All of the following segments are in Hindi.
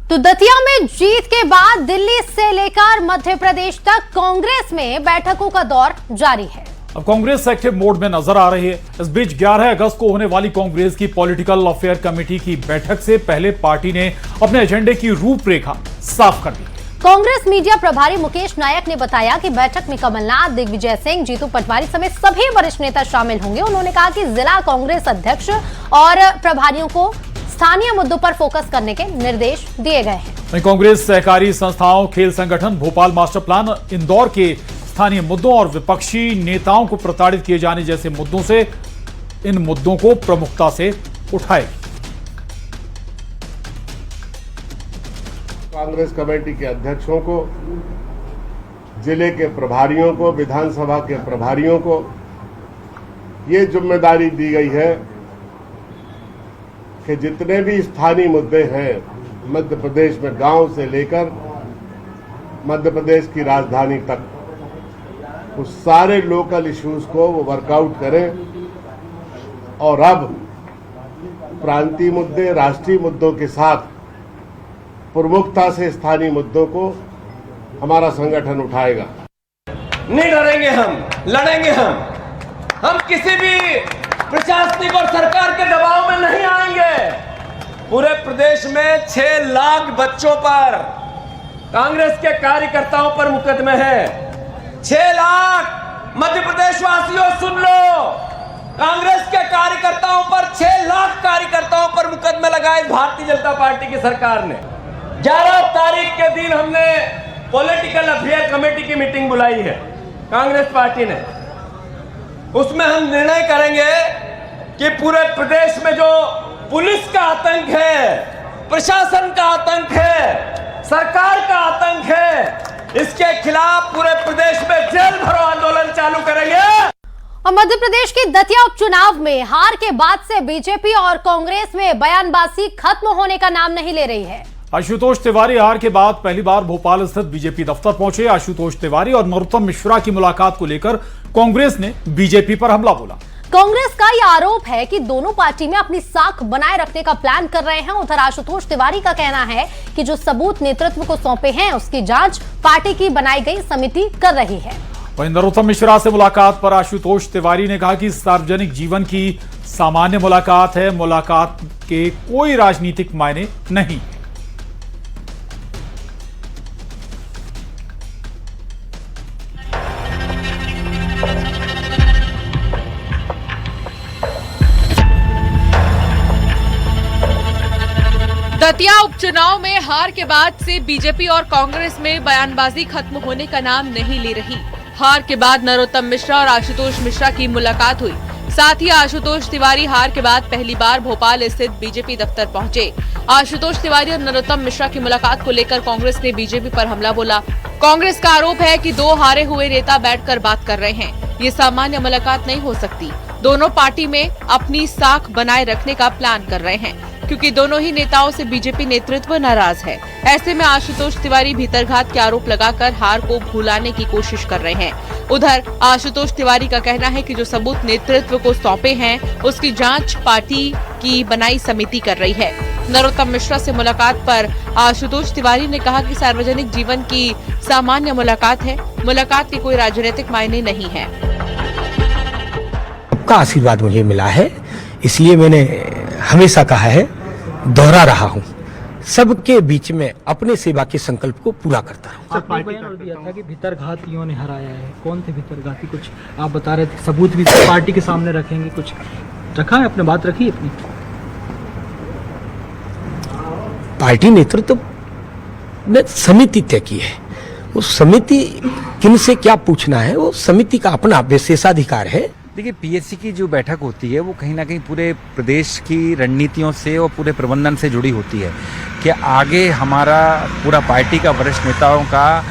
तो दतिया में जीत के बाद दिल्ली से लेकर मध्य प्रदेश तक कांग्रेस में बैठकों का दौर जारी है। अब कांग्रेस एक्टिव मोड में नजर आ रही है। इस बीच 11 अगस्त को होने वाली कांग्रेस की पॉलिटिकल अफेयर कमेटी की बैठक से पहले पार्टी ने अपने एजेंडे की रूपरेखा साफ कर दी। कांग्रेस मीडिया प्रभारी मुकेश नायक ने बताया कि बैठक में कमलनाथ, दिग्विजय सिंह, जीतू पटवारी समेत सभी वरिष्ठ नेता शामिल होंगे। उन्होंने कहा कि जिला कांग्रेस अध्यक्ष और प्रभारियों को स्थानीय मुद्दों पर फोकस करने के निर्देश दिए गए हैं। कांग्रेस सहकारी संस्थाओं, खेल संगठन, भोपाल मास्टर प्लान, इंदौर के स्थानीय मुद्दों और विपक्षी नेताओं को प्रताड़ित किए जाने जैसे मुद्दों से इन मुद्दों को प्रमुखता से उठाएगी। कांग्रेस कमेटी के अध्यक्षों को, जिले के प्रभारियों को, विधानसभा के प्रभारियों को ये जिम्मेदारी दी गई है कि जितने भी स्थानीय मुद्दे हैं मध्य प्रदेश में, गांव से लेकर मध्य प्रदेश की राजधानी तक, उस सारे लोकल इश्यूज को वो वर्कआउट करें और अब प्रांतीय मुद्दे, राष्ट्रीय मुद्दों के साथ प्रमुखता से स्थानीय मुद्दों को हमारा संगठन उठाएगा। नहीं डरेंगे, हम लड़ेंगे। हम किसी भी प्रशासनिक और सरकार के दबाव में नहीं आएंगे। पूरे प्रदेश में 6 लाख बच्चों पर, कांग्रेस के कार्यकर्ताओं पर मुकदमे हैं। 6 लाख मध्य प्रदेश वासियों सुन लो, कांग्रेस के कार्यकर्ताओं पर 6 लाख कार्यकर्ताओं पर मुकदमे लगाए भारतीय जनता पार्टी की सरकार ने। 11 तारीख के दिन हमने पॉलिटिकल अफेयर कमेटी की मीटिंग बुलाई है कांग्रेस पार्टी ने। उसमें हम निर्णय करेंगे कि पूरे प्रदेश में जो पुलिस का आतंक है, प्रशासन का आतंक है, सरकार का आतंक है, इसके खिलाफ पूरे प्रदेश में जेल भरो आंदोलन चालू करेंगे। और मध्य प्रदेश की दतिया उपचुनाव में हार के बाद से बीजेपी और कांग्रेस में बयानबाजी खत्म होने का नाम नहीं ले रही है। आशुतोष तिवारी हार के बाद पहली बार भोपाल स्थित बीजेपी दफ्तर पहुंचे। आशुतोष तिवारी और नरोत्तम मिश्रा की मुलाकात को लेकर कांग्रेस ने बीजेपी पर हमला बोला। कांग्रेस का यह आरोप है कि दोनों पार्टी में अपनी साख बनाए रखने का प्लान कर रहे हैं। उधर आशुतोष तिवारी का कहना है कि जो सबूत नेतृत्व को सौंपे हैं उसकी जांच पार्टी की बनाई गई समिति कर रही है। वहीं नरोत्तम मिश्रा से मुलाकात पर आशुतोष तिवारी ने कहा कि सार्वजनिक जीवन की सामान्य मुलाकात है, मुलाकात के कोई राजनीतिक मायने नहीं। दतिया उपचुनाव में हार के बाद से बीजेपी और कांग्रेस में बयानबाजी खत्म होने का नाम नहीं ले रही। हार के बाद नरोत्तम मिश्रा और आशुतोष मिश्रा की मुलाकात हुई। साथ ही आशुतोष तिवारी हार के बाद पहली बार भोपाल स्थित बीजेपी दफ्तर पहुंचे। आशुतोष तिवारी और नरोत्तम मिश्रा की मुलाकात को लेकर कांग्रेस ने बीजेपी पर हमला बोला। कांग्रेस का आरोप है कि 2 हारे हुए नेता बैठकर बात कर रहे हैं। ये सामान्य मुलाकात नहीं हो सकती। दोनों पार्टी में अपनी साख बनाए रखने का प्लान कर रहे हैं क्योंकि दोनों ही नेताओं से बीजेपी नेतृत्व नाराज है। ऐसे में आशुतोष तिवारी भीतरघात के आरोप लगाकर हार को भुलाने की कोशिश कर रहे हैं। उधर आशुतोष तिवारी का कहना है कि जो सबूत नेतृत्व को सौंपे हैं उसकी जांच पार्टी की बनाई समिति कर रही है। नरोत्तम मिश्रा से मुलाकात पर आशुतोष तिवारी ने कहा कि सार्वजनिक जीवन की सामान्य मुलाकात है, मुलाकात के कोई राजनीतिक मायने नहीं है। का आशीर्वाद मुझे मिला है, इसलिए मैंने हमेशा कहा है, दोहरा रहा हूँ, सबके बीच में अपने सेवा के संकल्प को पूरा करता हूँ। आपने बयान दिया था कि भीतरघातियों ने हराया है। कौन थे भीतरघाती? कुछ आप बता रहे थे, सबूत भी पार्टी के सामने रखेंगे। कुछ रखा है? अपने बात रखी अपनी? पार्टी नेतृत्व ने समिति तय की है। वो समिति किन से क्या पूछना है वो समिति का अपना विशेषाधिकार है। देखिए, पीएससी की जो बैठक होती है वो कहीं ना कहीं पूरे प्रदेश की रणनीतियों से और पूरे प्रबंधन से जुड़ी होती है कि आगे हमारा पूरा पार्टी का वरिष्ठ नेताओं का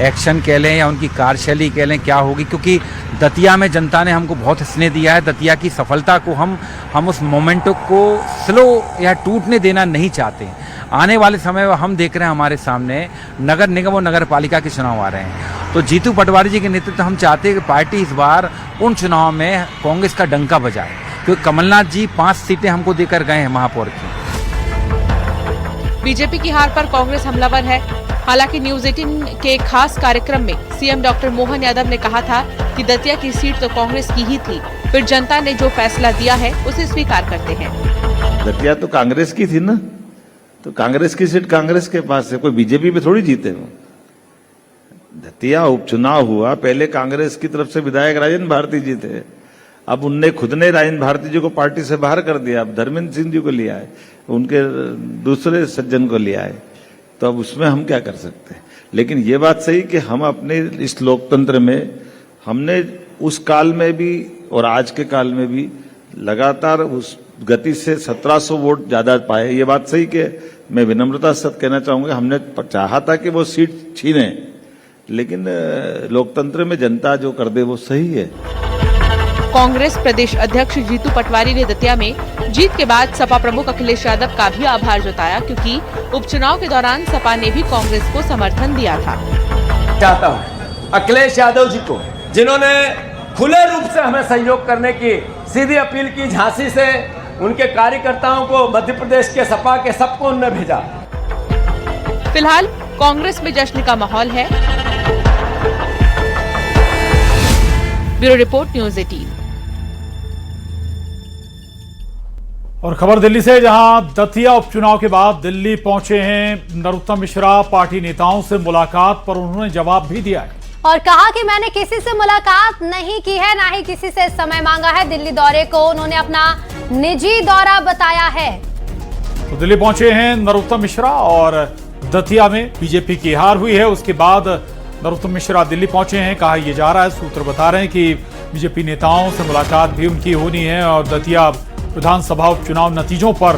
एक्शन कह लें या उनकी कार्यशैली कह लें क्या होगी, क्योंकि दतिया में जनता ने हमको बहुत स्नेह दिया है। दतिया की सफलता को हम उस मोमेंटो को स्लो या टूटने देना नहीं चाहते। आने वाले समय में हम देख रहे हैं हमारे सामने नगर निगम और नगर पालिका के चुनाव आ रहे हैं, तो जीतू पटवारी जी के नेतृत्व हम चाहते हैं कि पार्टी इस बार उन चुनाव में कांग्रेस का डंका बजाए, क्योंकि कमलनाथ जी 5 सीटें हमको देकर गए हैं महापौर की। बीजेपी की हार पर कांग्रेस हमलावर है। हालांकि न्यूज 18 के खास कार्यक्रम में सीएम डॉक्टर मोहन यादव ने कहा था कि दतिया की सीट तो कांग्रेस की ही थी, फिर जनता ने जो फैसला दिया है उसे स्वीकार करते हैं। दतिया तो कांग्रेस की थी ना, तो कांग्रेस की सीट कांग्रेस के पास है, कोई बीजेपी पे थोड़ी जीते हो। दतिया उपचुनाव हुआ, पहले कांग्रेस की तरफ से विधायक राजेंद्र भारती जी थे, अब उनने खुद ने राजेंद्र भारती जी को पार्टी से बाहर कर दिया, अब धर्मेंद्र सिंह जी को लिया है, उनके दूसरे सज्जन को लिया है, तो अब उसमें हम क्या कर सकते हैं। लेकिन ये बात सही कि हम अपने इस लोकतंत्र में हमने उस काल में भी और आज के काल में भी लगातार उस गति से 1700 वोट ज्यादा पाए। ये बात सही कि मैं विनम्रता से कहना चाहूंगा, हमने चाहा था कि वो सीट छीने, लेकिन लोकतंत्र में जनता जो कर दे वो सही है। कांग्रेस प्रदेश अध्यक्ष जीतू पटवारी ने दतिया में जीत के बाद सपा प्रमुख अखिलेश यादव का भी आभार जताया, क्योंकि उपचुनाव के दौरान सपा ने भी कांग्रेस को समर्थन दिया था। चाहता हूं अखिलेश यादव जी को, जिन्होंने खुले रूप से हमें सहयोग करने की सीधी अपील की, झांसी से उनके कार्यकर्ताओं को, मध्य प्रदेश के सपा के सबको उन्होंने भेजा। फिलहाल कांग्रेस में जश्न का माहौल है। Bureau report news 18। और खबर दिल्ली से, जहां दतिया उपचुनाव के बाद दिल्ली पहुंचे हैं नरोत्तम मिश्रा। पार्टी नेताओं से मुलाकात पर उन्होंने जवाब भी दिया है और कहा कि मैंने किसी से मुलाकात नहीं की है, ना ही किसी से समय मांगा है। दिल्ली दौरे को उन्होंने अपना निजी दौरा बताया है। तो दिल्ली पहुंचे हैं नरोत्तम मिश्रा और दतिया में बीजेपी की हार हुई है, उसके बाद नरोत्तम मिश्रा दिल्ली पहुंचे हैं। कहा यह जा रहा है, सूत्र बता रहे हैं कि बीजेपी नेताओं से मुलाकात भी उनकी होनी है और दतिया विधानसभा उपचुनाव नतीजों पर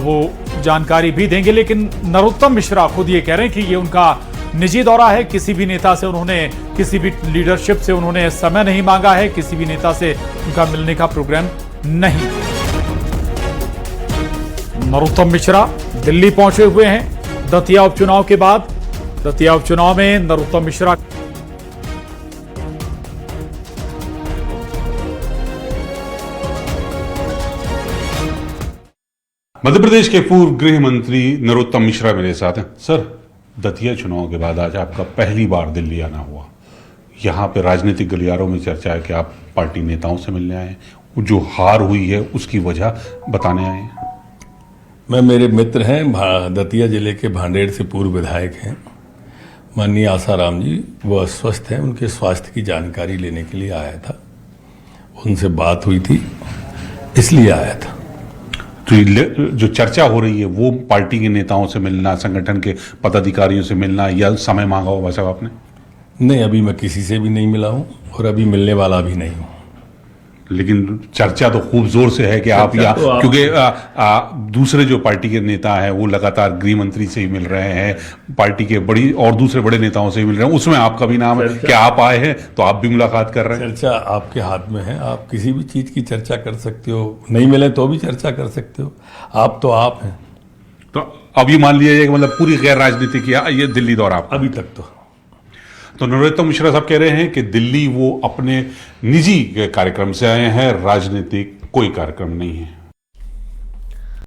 वो जानकारी भी देंगे। लेकिन नरोत्तम मिश्रा खुद ये कह रहे हैं कि ये उनका निजी दौरा है, किसी भी नेता से उन्होंने, किसी भी लीडरशिप से उन्होंने समय नहीं मांगा है, किसी भी नेता से उनका मिलने का प्रोग्राम नहीं। नरोत्तम मिश्रा दिल्ली पहुंचे हुए हैं दतिया उपचुनाव के बाद। दतिया उपचुनाव में नरोत्तम मिश्रा मध्य प्रदेश के पूर्व गृह मंत्री नरोत्तम मिश्रा मेरे साथ हैं। सर, दतिया चुनाव के बाद आज आपका पहली बार दिल्ली आना हुआ। यहाँ पे राजनीतिक गलियारों में चर्चा है कि आप पार्टी नेताओं से मिलने आए हैं, जो हार हुई है उसकी वजह बताने आए हैं। मैं, मेरे मित्र हैं, दतिया जिले के भांडेर से पूर्व विधायक हैं माननीय आसाराम जी, वो अस्वस्थ हैं, उनके स्वास्थ्य की जानकारी लेने के लिए आया था। उनसे बात हुई थी, इसलिए आया था। तो जो चर्चा हो रही है वो पार्टी के नेताओं से मिलना, संगठन के पदाधिकारियों से मिलना, या समय मांगा होगा साहब आपने? नहीं, अभी मैं किसी से भी नहीं मिला हूं और अभी मिलने वाला भी नहीं हूं। लेकिन चर्चा तो खूब जोर से है कि आप या क्योंकि दूसरे जो पार्टी के नेता हैं वो लगातार गृह मंत्री से ही मिल रहे हैं, पार्टी के बड़ी और दूसरे बड़े नेताओं से ही मिल रहे हैं, उसमें आपका भी नाम है कि आप आए हैं तो आप भी मुलाकात कर रहे हैं। चर्चा आपके हाथ में है, आप किसी भी चीज की चर्चा कर सकते हो, नहीं मिले तो भी चर्चा कर सकते हो। आप तो आप हैं। तो अब ये मान लिया जाए कि मतलब पूरी गैर राजनीतिक ये दिल्ली दौरा अभी तक तो नरोत्तम मिश्रा साहब कह रहे हैं कि दिल्ली वो अपने निजी कार्यक्रम से आए हैं, राजनीतिक कोई कार्यक्रम नहीं है।